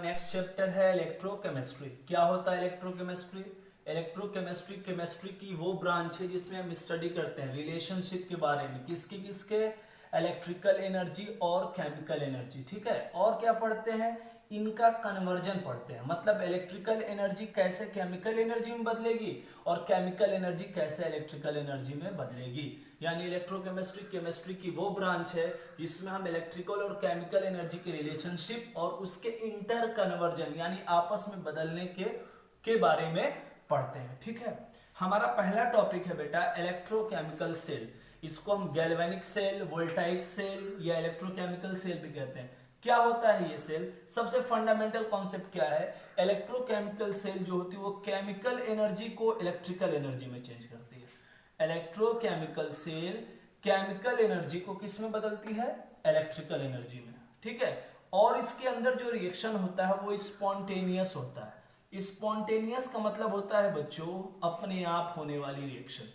Next chapter है electrochemistry. क्या होता है इलेक्ट्रोकेमिस्ट्री? इलेक्ट्रोकेमिस्ट्री केमिस्ट्री की वो ब्रांच है जिसमें हम स्टडी करते हैं रिलेशनशिप के बारे में, किसके किसके, इलेक्ट्रिकल एनर्जी और केमिकल एनर्जी। ठीक है, और क्या पढ़ते हैं, इनका कन्वर्जन पढ़ते हैं, मतलब इलेक्ट्रिकल एनर्जी कैसे केमिकल एनर्जी में बदलेगी और केमिकल एनर्जी कैसे इलेक्ट्रिकल एनर्जी में बदलेगी। यानी इलेक्ट्रोकेमिस्ट्री केमिस्ट्री की वो ब्रांच है जिसमें हम इलेक्ट्रिकल और केमिकल एनर्जी के रिलेशनशिप और उसके इंटर कन्वर्जन यानी आपस में बदलने के बारे में पढ़ते हैं। ठीक है, हमारा पहला टॉपिक है बेटा इलेक्ट्रोकेमिकल सेल। इसको हम गैल्वेनिक सेल, वोल्टाइक सेल या इलेक्ट्रोकेमिकल सेल भी कहते हैं। क्या होता है ये सेल? सबसे फंडामेंटल कॉन्सेप्ट क्या है, इलेक्ट्रोकेमिकल सेल जो होती है वो केमिकल एनर्जी को इलेक्ट्रिकल एनर्जी में चेंज करती है। इलेक्ट्रोकेमिकल सेल केमिकल एनर्जी को किस में बदलती है? इलेक्ट्रिकल एनर्जी में। ठीक है, और इसके अंदर जो रिएक्शन होता है वो स्पॉन्टेनियस होता है। स्पॉन्टेनियस का मतलब होता है बच्चों अपने आप होने वाली रिएक्शन।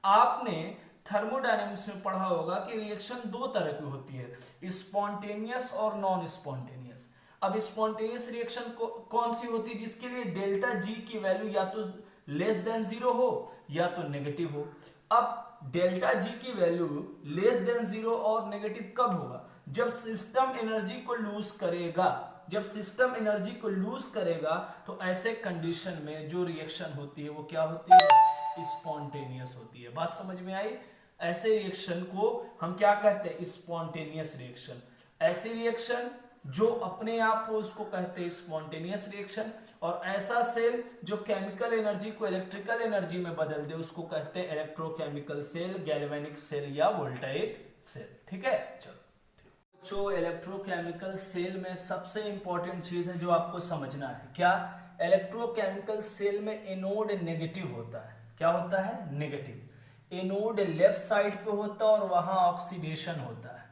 आपने थर्मोडायनेमिक्स में पढ़ा होगा कि रिएक्शन दो तरह की होती है, स्पॉन्टेनियस और नॉन स्पॉन्टेनियस। अब स्पॉन्टेनियस रिएक्शन कौन सी होती है? जिसके लिए डेल्टा जी की वैल्यू या तो लेस देन 0 हो या तो नेगेटिव हो। अब डेल्टा जी की वैल्यू लेस देन 0 और नेगेटिव कब होगा? जब सिस्टम एनर्जी को लूज करेगा। जब सिस्टम एनर्जी को लूज करेगा तो ऐसे कंडीशन में जो रिएक्शन होती है वो क्या होती है? स्पॉन्टेनियस होती है। बात समझ में आई? ऐसे रिएक्शन को हम क्या कहते हैं? Spontaneous reaction. ऐसी रिएक्शन जो अपने आप हो उसको कहते हैं स्पॉन्टेनियस रिएक्शन, और ऐसा सेल जो केमिकल एनर्जी को इलेक्ट्रिकल एनर्जी में बदल दे उसको कहते हैं इलेक्ट्रोकेमिकल सेल, गैल्वेनिक सेल या वोल्टाइक सेल। ठीक है, चलो जो इलेक्ट्रोकेमिकल सेल में सबसे इंपॉर्टेंट चीज है जो आपको समझना है, क्या? इलेक्ट्रोकेमिकल सेल में एनोड नेगेटिव होता है। क्या होता है? नेगेटिव। एनोड लेफ्ट साइड पे होता है और वहां ऑक्सीडेशन होता है।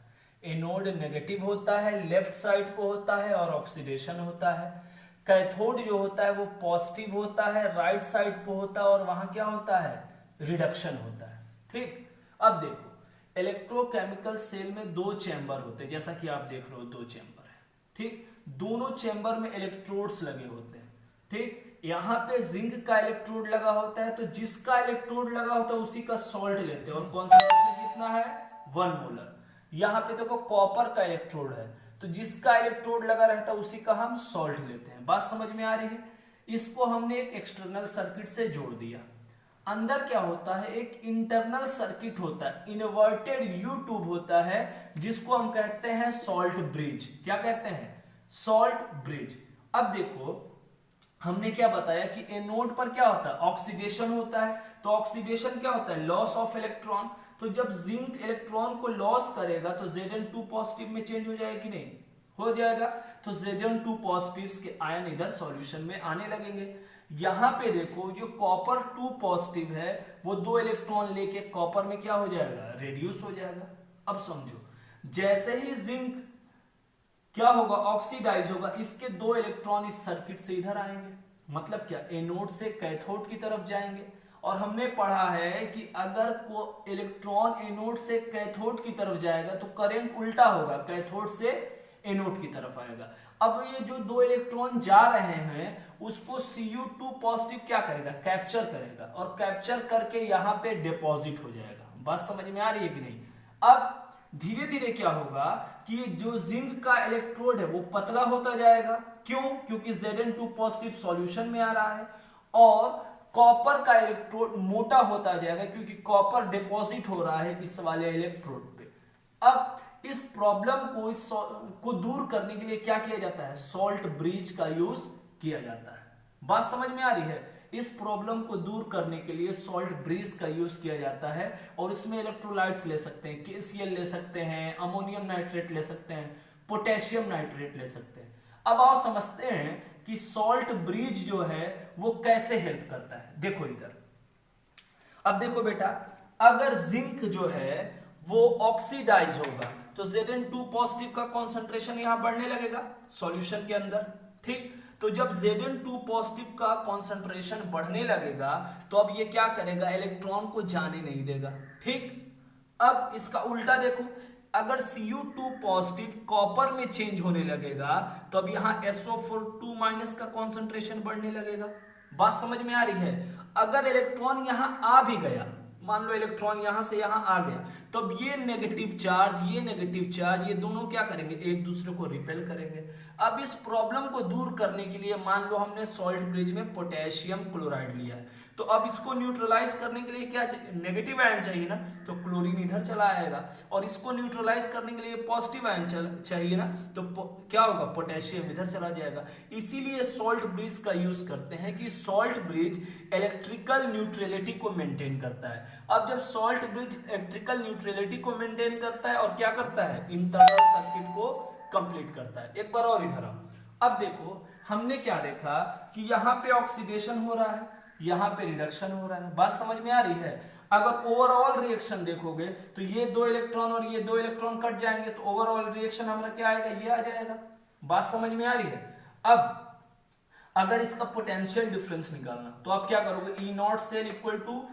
एनोड नेगेटिव होता है, लेफ्ट साइड पे होता है और ऑक्सीडेशन होता है। कैथोड जो होता है वो पॉजिटिव होता है, राइट साइड पे होता है और वहां क्या होता है? रिडक्शन होता है। ठीक, अब देखो इलेक्ट्रोकेमिकल सेल में दो चैम्बर होते हैं, जैसा कि आप देख रहे हो दो चैम्बर है। ठीक, दोनों चैम्बर में इलेक्ट्रोड्स लगे होते हैं। ठीक, यहाँ पे जिंक का इलेक्ट्रोड लगा होता है, तो जिसका इलेक्ट्रोड लगा होता है उसी का सॉल्ट लेते हैं और कॉन्सेंट्रेशन कितना है? 1 मोलर। यहाँ पे देखो कॉपर का इलेक्ट्रोड है, तो जिसका इलेक्ट्रोड लगा रहता है उसी का हम सॉल्ट लेते हैं। बात समझ में आ रही है? इसको हमने एक एक्सटर्नल सर्किट से जोड़ दिया। अंदर क्या होता है? एक इंटरनल सर्किट होता है, इन्वर्टेड यू ट्यूब होता है जिसको हम कहते हैं सॉल्ट ब्रिज। क्या कहते हैं? Salt bridge. अब देखो हमने क्या बताया कि एनोड पर क्या होता है? ऑक्सीडेशन होता है। तो ऑक्सीडेशन क्या होता है? Loss of electron. तो जब जिंक इलेक्ट्रॉन को लॉस करेगा तो Zn2 पॉजिटिव में चेंज हो जाएगा कि नहीं? हो जाएगा। तो Zn2 पॉजिटिव्स के आयन इधर सॉल्यूशन में आने लगेंगे। यहां पे देखो जो कॉपर 2 पॉजिटिव है वो 2 इलेक्ट्रॉन लेके कॉपर में क्या हो जाएगा? रेड्यूस हो जाएगा। अब समझो, जैसे ही जिंक क्या होगा? ऑक्सीडाइज होगा, इसके 2 इलेक्ट्रॉन इस सर्किट से इधर आएंगे। मतलब क्या? एनोड से कैथोड की तरफ जाएंगे। और हमने पढ़ा है कि अगर को इलेक्ट्रॉन एनोड से कैथोड की तरफ जाएगा तो करंट उल्टा होगा, कैथोड से एनोड की तरफ आएगा। अब ये जो 2 इलेक्ट्रॉन जा रहे हैं उसको Cu2 पॉजिटिव क्या करेगा? कैप्चर करेगा, और कैप्चर करके यहाँ पे डिपॉजिट हो जाएगा। बात समझ में आ रही है कि नहीं? अब धीरे धीरे क्या होगा कि जो जिंक का इलेक्ट्रोड है वो पतला होता जाएगा। क्यों? क्योंकि Zn2 पॉजिटिव सॉल्यूशन में आ रहा है, और कॉपर का इलेक्ट्रोड मोटा होता जाएगा क्योंकि कॉपर डिपॉजिट हो रहा है इस वाले इलेक्ट्रोड पे। अब इस प्रॉब्लम को दूर करने के लिए क्या किया जाता है? सॉल्ट ब्रिज का यूज किया जाता है। बात समझ में आ रही है? इस प्रॉब्लम को दूर करने के लिए सॉल्ट ब्रिज का यूज किया जाता है, और इसमें इलेक्ट्रोलाइट्स ले सकते हैं, KCl ले सकते हैं, अमोनियम नाइट्रेट ले सकते हैं, पोटेशियम नाइट्रेट ले सकते हैं। अब आओ समझते हैं कि सॉल्ट ब्रिज जो है वो कैसे हेल्प करता है। देखो इधर, अब देखो बेटा, अगर जिंक जो है वो ऑक्सीडाइज होगा तो Zn2 पॉजिटिव का कॉन्सेंट्रेशन यहां बढ़ने लगेगा सॉल्यूशन के अंदर। ठीक, तो जब Zn2 पॉजिटिव का कॉन्सेंट्रेशन बढ़ने लगेगा तो अब ये क्या करेगा? इलेक्ट्रॉन को जाने नहीं देगा। ठीक, अब इसका उल्टा देखो, अगर Cu2 पॉजिटिव कॉपर में चेंज होने लगेगा तो अब यहाँ SO4 माइनस का कॉन्सेंट्रेशन बढ़ने लगेगा। बात समझ में आ रही है? अगर इलेक्ट्रॉन यहां आ भी गया, मान लो इलेक्ट्रॉन यहां से यहां आ गया, तो अब ये नेगेटिव चार्ज ये दोनों क्या करेंगे, एक दूसरे को रिपेल करेंगे। अब इस प्रॉब्लम को दूर करने के लिए मान लो हमने सॉल्ट ब्रिज में पोटेशियम क्लोराइड लिया है, तो अब इसको न्यूट्रलाइज करने के लिए क्या चाहिए, नेगेटिव आयन चाहिए ना, तो क्लोरीन इधर चला आएगा। और इसको न्यूट्रलाइज करने के लिए पॉजिटिव आयन चाहिए ना, तो क्या होगा, पोटेशियम इधर चला जाएगा। इसीलिए सॉल्ट ब्रिज का यूज करते हैं कि सॉल्ट ब्रिज इलेक्ट्रिकल न्यूट्रलिटी को मेंटेन करता है। अब जब सॉल्ट ब्रिज इलेक्ट्रिकल न्यूट्रलिटी को मेंटेन करता है और क्या करता है, इंटरनल सर्किट को कंप्लीट करता है। एक बार और इधर आओ। अब देखो हमने क्या देखा कि यहाँ पे ऑक्सीडेशन हो रहा है, यहाँ पे रिडक्शन हो रहा है। बात समझ में आ रही है? अगर ओवरऑल रिएक्शन देखोगे तो ये दो इलेक्ट्रॉन और ये दो इलेक्ट्रॉन कट जाएंगे, तो ओवरऑल रिएक्शन हमारा क्या आएगा, ये आ जाएगा। बात समझ में आ रही है? अब अगर इसका पोटेंशियल डिफरेंस निकालना तो आप क्या करोगे, E nought cell equal to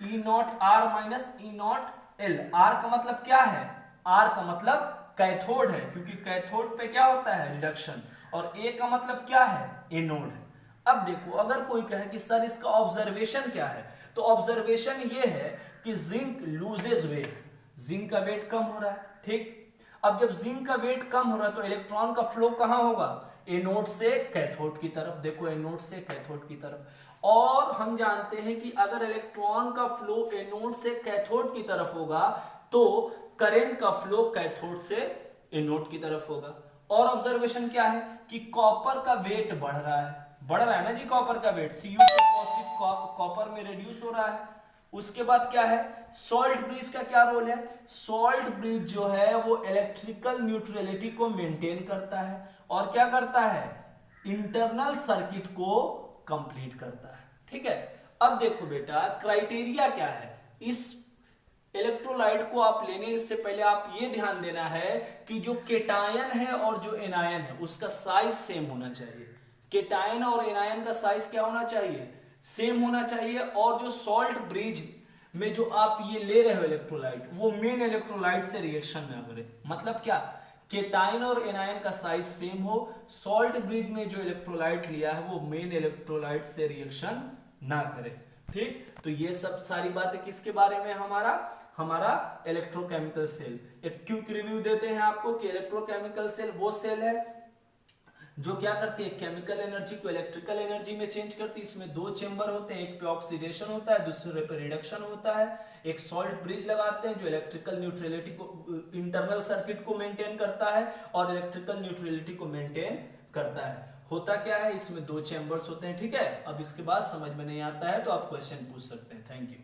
E nought R minus E nought L. R का मतलब क्या है, आर का मतलब कैथोड है, क्योंकि कैथोड पे क्या होता है, रिडक्शन। और ए का मतलब क्या है, एनोड है। अब देखो अगर कोई कहे कि सर इसका ऑब्जर्वेशन क्या है, तो ऑब्जर्वेशन ये है कि जिंक लूजेस वेट, जिंक का वेट कम हो रहा है, ठीक। अब जब जिंक का वेट कम हो रहा है तो इलेक्ट्रॉन का फ्लो कहां होगा, एनोड से कैथोड की तरफ। देखो एनोड से कैथोड की तरफ। और हम जानते हैं कि अगर इलेक्ट्रॉन का फ्लो एनोड से कैथोड की तरफ होगा तो करंट का फ्लो कैथोड से एनोड की तरफ होगा। और ऑब्जर्वेशन क्या है कि कॉपर का वेट बढ़ रहा है ना जी, कॉपर का वेट Cu2 पॉजिटिव कॉपर में रिड्यूस हो रहा है। उसके बाद क्या है, सॉल्ट ब्रिज का क्या रोल है, सॉल्ट ब्रिज जो है वो इलेक्ट्रिकल न्यूट्रलिटी को मेंटेन करता है और क्या करता है, इंटरनल सर्किट को कंप्लीट करता है, ठीक है। अब देखो बेटा क्राइटेरिया क्या है, इस इलेक्ट्रोलाइट को आप लेने से पहले आप ये ध्यान देना है कि जो केटायन है और जो एनायन है उसका साइज सेम होना चाहिए। केटायन और एनायन का साइज क्या होना चाहिए, सेम होना चाहिए। और जो सॉल्ट ब्रिज में जो आप ये ले रहे हो इलेक्ट्रोलाइट, वो मेन इलेक्ट्रोलाइट से रिएक्शन ना करे। मतलब क्या, केटायन और एनायन का साइज सेम हो, सॉल्ट ब्रिज में जो इलेक्ट्रोलाइट लिया है वो मेन इलेक्ट्रोलाइट से रिएक्शन ना करे, ठीक। तो ये सब सारी बातें किसके बारे में, हमारा इलेक्ट्रोकेमिकल सेल। एक क्विक रिव्यू देते हैं आपको कि इलेक्ट्रोकेमिकल सेल वो सेल है जो क्या करती है, केमिकल एनर्जी को इलेक्ट्रिकल एनर्जी में चेंज करती है। इसमें दो चेंबर होते हैं, एक पे ऑक्सीडेशन होता है, दूसरे पे रिडक्शन होता है। एक सॉल्ट ब्रिज लगाते हैं जो इलेक्ट्रिकल न्यूट्रलिटी को, इंटरनल सर्किट को मेंटेन करता है और इलेक्ट्रिकल न्यूट्रलिटी को मेंटेन करता है। होता क्या है, इसमें दो चेंबर्स होते हैं, ठीक है। अब इसके बाद समझ में नहीं आता है तो आप क्वेश्चन पूछ सकते हैं। Thank you.